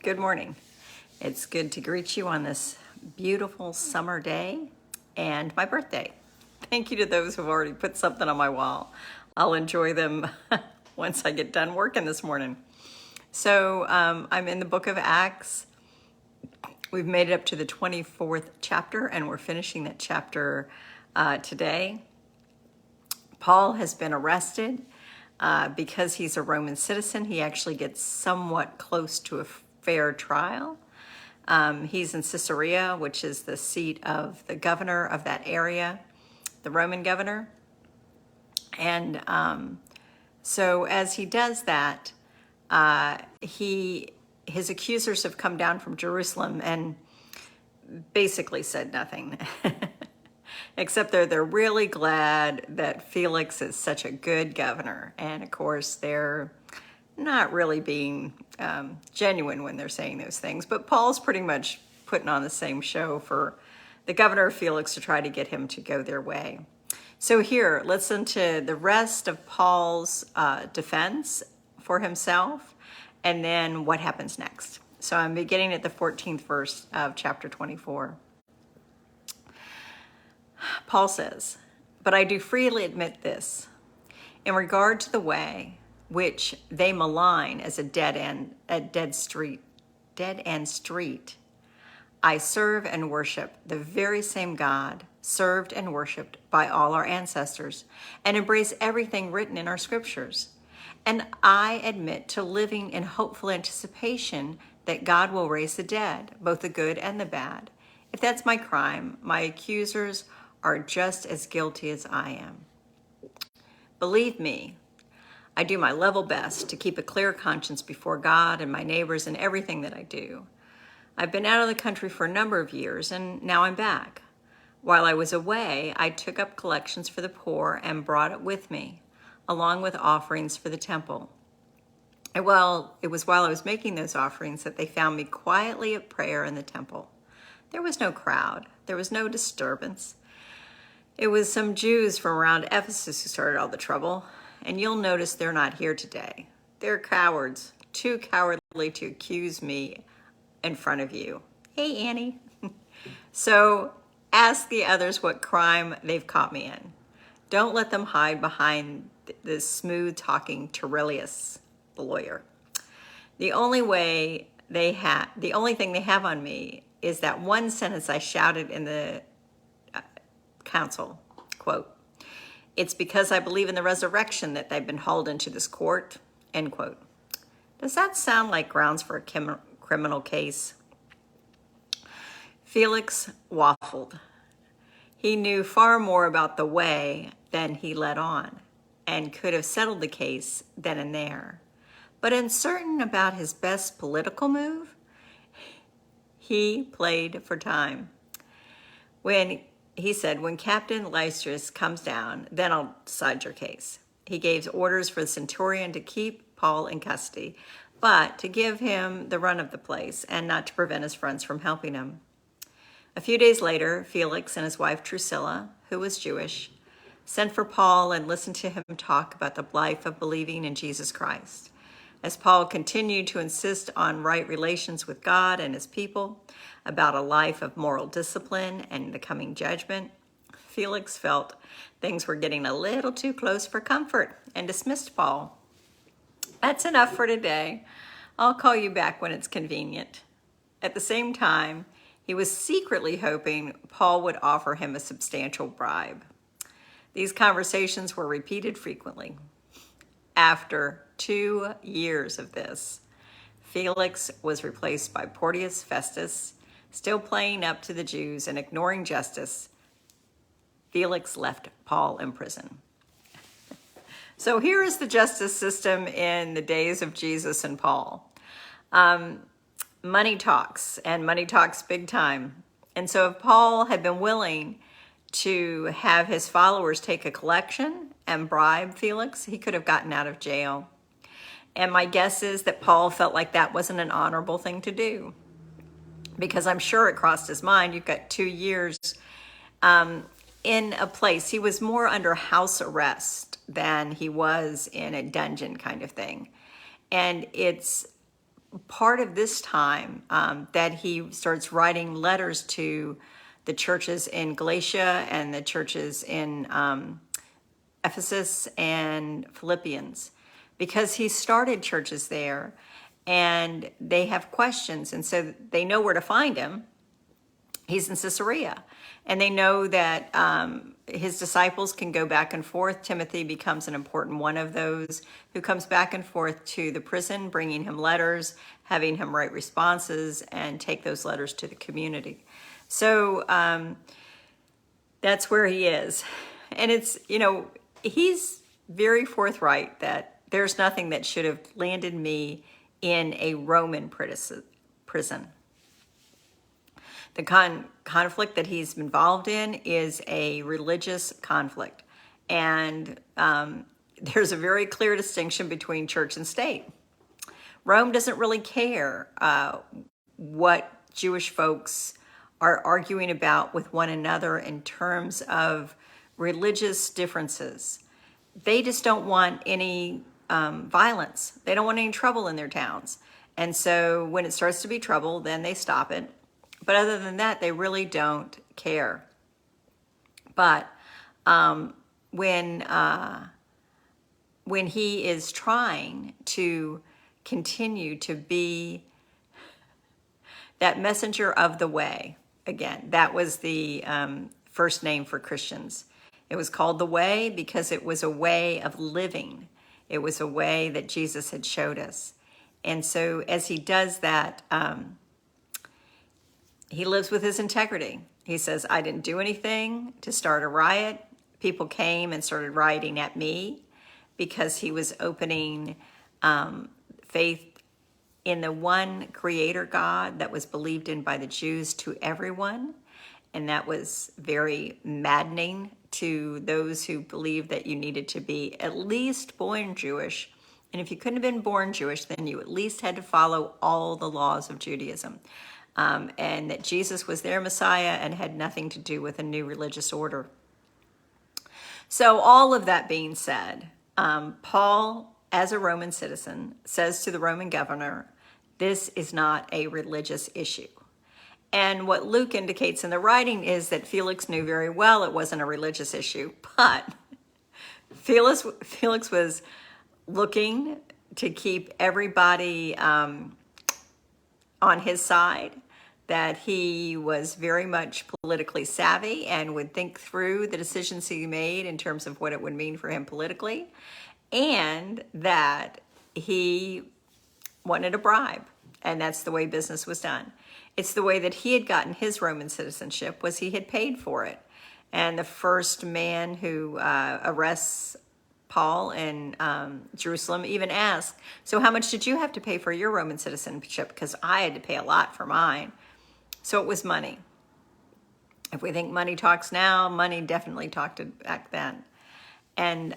Good morning. It's good to greet you on this beautiful summer day and my birthday. Thank you to those who've already put something on my wall. I'll enjoy them once I get done working this morning. So I'm in the book of Acts. We've made it up to the 24th chapter and we're finishing that chapter today. Paul has been arrested because he's a Roman citizen. He actually gets somewhat close to a fair trial. He's in Caesarea, which is the seat of the governor of that area, the Roman governor. And so as he does that, his accusers have come down from Jerusalem and basically said nothing. Except they're really glad that Felix is such a good governor. And of course, they're not really being genuine when they're saying those things. But Paul's pretty much putting on the same show for the governor of Felix to try to get him to go their way. So here, listen to the rest of Paul's defense for himself and then what happens next. So I'm beginning at the 14th verse of chapter 24. Paul says, "But I do freely admit this, in regard to the way which they malign as a dead end street, I serve and worship the very same God served and worshiped by all our ancestors, and embrace everything written in our scriptures. And I admit to living in hopeful anticipation that God will raise the dead, both the good and the bad. If that's my crime, my accusers are just as guilty as I am. Believe me, I do my level best to keep a clear conscience before God and my neighbors in everything that I do. I've been out of the country for a number of years, and now I'm back. While I was away, I took up collections for the poor and brought it with me, along with offerings for the temple. And it was while I was making those offerings that they found me quietly at prayer in the temple. There was no crowd. There was no disturbance. It was some Jews from around Ephesus who started all the trouble, and you'll notice they're not here today. They're cowards, too cowardly to accuse me in front of you. Hey, Annie. So ask the others what crime they've caught me in. Don't let them hide behind this smooth-talking Terrellius, the lawyer. The only thing they have on me is that one sentence I shouted in the council, quote, 'It's because I believe in the resurrection that they've been hauled into this court,' end quote. Does that sound like grounds for a criminal case?" Felix waffled. He knew far more about the way than he let on and could have settled the case then and there. But uncertain about his best political move, he played for time. He said, "When Captain Lysias comes down, then I'll decide your case." He gave orders for the centurion to keep Paul in custody, but to give him the run of the place and not to prevent his friends from helping him. A few days later, Felix and his wife Drusilla, who was Jewish, sent for Paul and listened to him talk about the life of believing in Jesus Christ. As Paul continued to insist on right relations with God and his people, about a life of moral discipline and the coming judgment, Felix felt things were getting a little too close for comfort and dismissed Paul. "That's enough for today. I'll call you back when it's convenient." At the same time, he was secretly hoping Paul would offer him a substantial bribe. These conversations were repeated frequently. After 2 years of this, Felix was replaced by Porcius Festus, still playing up to the Jews and ignoring justice. Felix left Paul in prison. So here is the justice system in the days of Jesus and Paul. Money talks, and money talks big time. And so if Paul had been willing to have his followers take a collection and bribe Felix, he could have gotten out of jail. And my guess is that Paul felt like that wasn't an honorable thing to do, because I'm sure it crossed his mind. You've got 2 years in a place. He was more under house arrest than he was in a dungeon kind of thing. And it's part of this time that he starts writing letters to the churches in Galatia and the churches in Ephesus and Philippians, because he started churches there and they have questions, and so they know where to find him. He's in Caesarea, and they know that his disciples can go back and forth. Timothy becomes an important one of those who comes back and forth to the prison, bringing him letters, having him write responses, and take those letters to the community. So that's where he is. And it's, he's very forthright that there's nothing that should have landed me in a Roman prison. The conflict that he's involved in is a religious conflict. And there's a very clear distinction between church and state. Rome doesn't really care what Jewish folks are arguing about with one another in terms of religious differences. They just don't want any violence. They don't want any trouble in their towns. And so when it starts to be trouble, then they stop it. But other than that, they really don't care. But when he is trying to continue to be that messenger of the way, again, that was the first name for Christians. It was called the way because it was a way of living. It was a way that Jesus had showed us. And so as he does that, he lives with his integrity. He says, I didn't do anything to start a riot. People came and started rioting at me because he was opening faith in the one creator God that was believed in by the Jews to everyone. And that was very maddening to those who believed that you needed to be at least born Jewish. And if you couldn't have been born Jewish, then you at least had to follow all the laws of Judaism. And that Jesus was their Messiah and had nothing to do with a new religious order. So all of that being said, Paul, as a Roman citizen, says to the Roman governor, this is not a religious issue. And what Luke indicates in the writing is that Felix knew very well it wasn't a religious issue, but Felix was looking to keep everybody on his side, that he was very much politically savvy and would think through the decisions he made in terms of what it would mean for him politically, and that he wanted a bribe. And that's the way business was done. It's the way that he had gotten his Roman citizenship, was he had paid for it. And the first man who arrests Paul in Jerusalem even asked, so how much did you have to pay for your Roman citizenship? Because I had to pay a lot for mine. So it was money. If we think money talks now, money definitely talked back then. And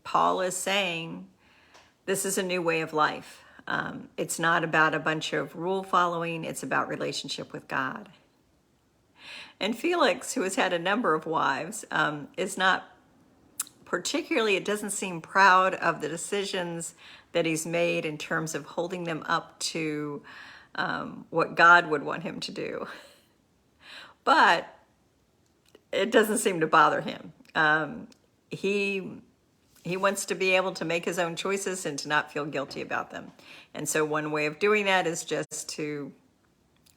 Paul is saying, this is a new way of life. It's not about a bunch of rule following. It's about relationship with God. And Felix, who has had a number of wives, is not particularly, it doesn't seem proud of the decisions that he's made in terms of holding them up to what God would want him to do. But it doesn't seem to bother him. He wants to be able to make his own choices and to not feel guilty about them. And so one way of doing that is just to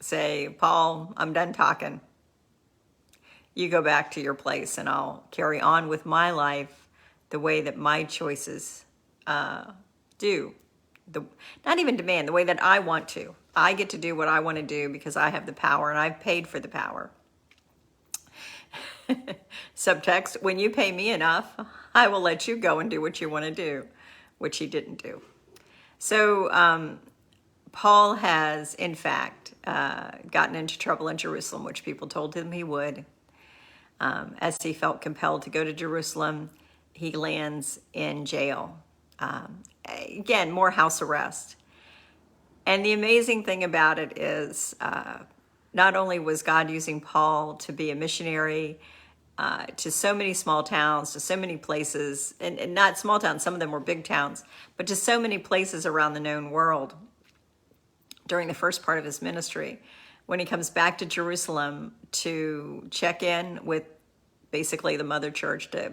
say, Paul, I'm done talking. You go back to your place and I'll carry on with my life the way that my choices do. Not even demand, the way that I want to. I get to do what I want to do because I have the power and I've paid for the power. Subtext, when you pay me enough, I will let you go and do what you want to do, which he didn't do. So Paul has, in fact, gotten into trouble in Jerusalem, which people told him he would. As he felt compelled to go to Jerusalem, he lands in jail. Again, more house arrest. And the amazing thing about it is not only was God using Paul to be a missionary to so many small towns, to so many places, and not small towns, some of them were big towns, but to so many places around the known world during the first part of his ministry. When he comes back to Jerusalem to check in with basically the mother church, to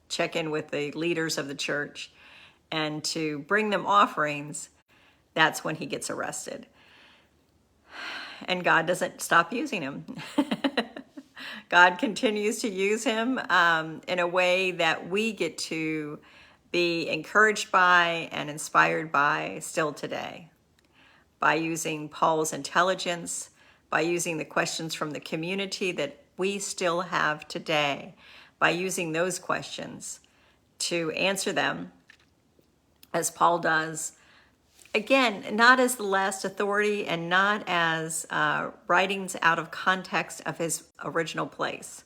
check in with the leaders of the church, and to bring them offerings, that's when he gets arrested. And God doesn't stop using him. God continues to use him in a way that we get to be encouraged by and inspired by still today. By using Paul's intelligence, by using the questions from the community that we still have today, by using those questions to answer them as Paul does. Again, not as the last authority and not as writings out of context of his original place.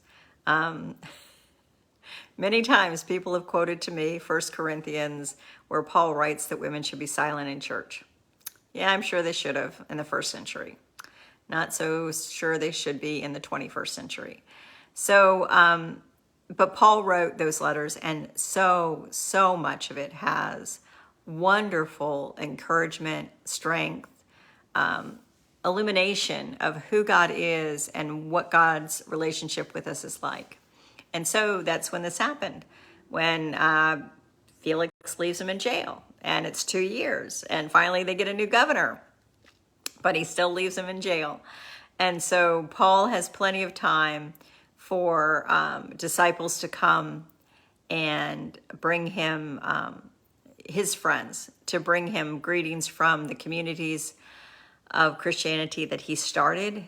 Many times people have quoted to me 1 Corinthians, where Paul writes that women should be silent in church. Yeah, I'm sure they should have in the first century. Not so sure they should be in the 21st century. So, but Paul wrote those letters, and so much of it has wonderful encouragement, strength, illumination of who God is and what God's relationship with us is like. And so that's when this happened, when Felix leaves him in jail, and it's 2 years, and finally they get a new governor, but he still leaves him in jail. And so Paul has plenty of time for disciples to come and bring him his friends, to bring him greetings from the communities of Christianity that he started,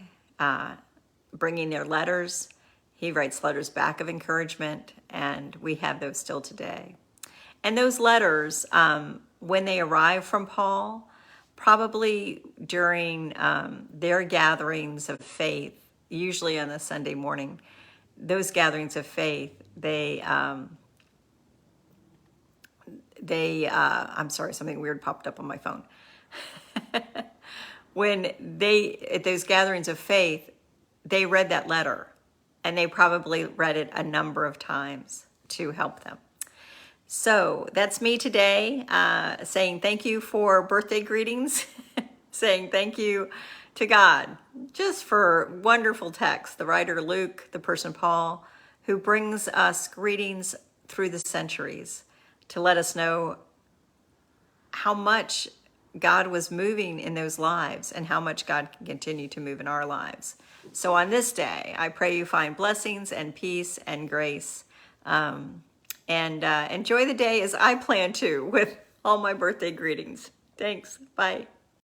bringing their letters. He writes letters back of encouragement, and we have those still today. And those letters, when they arrive from Paul, probably during their gatherings of faith, usually on a Sunday morning, those gatherings of faith, I'm sorry, something weird popped up on my phone. At those gatherings of faith, they read that letter, and they probably read it a number of times to help them. So that's me today, saying thank you for birthday greetings, saying thank you to God just for wonderful text. The writer Luke, the person Paul, who brings us greetings through the centuries to let us know how much God was moving in those lives and how much God can continue to move in our lives. So on this day, I pray you find blessings and peace and grace. And enjoy the day as I plan to with all my birthday greetings. Thanks. Bye.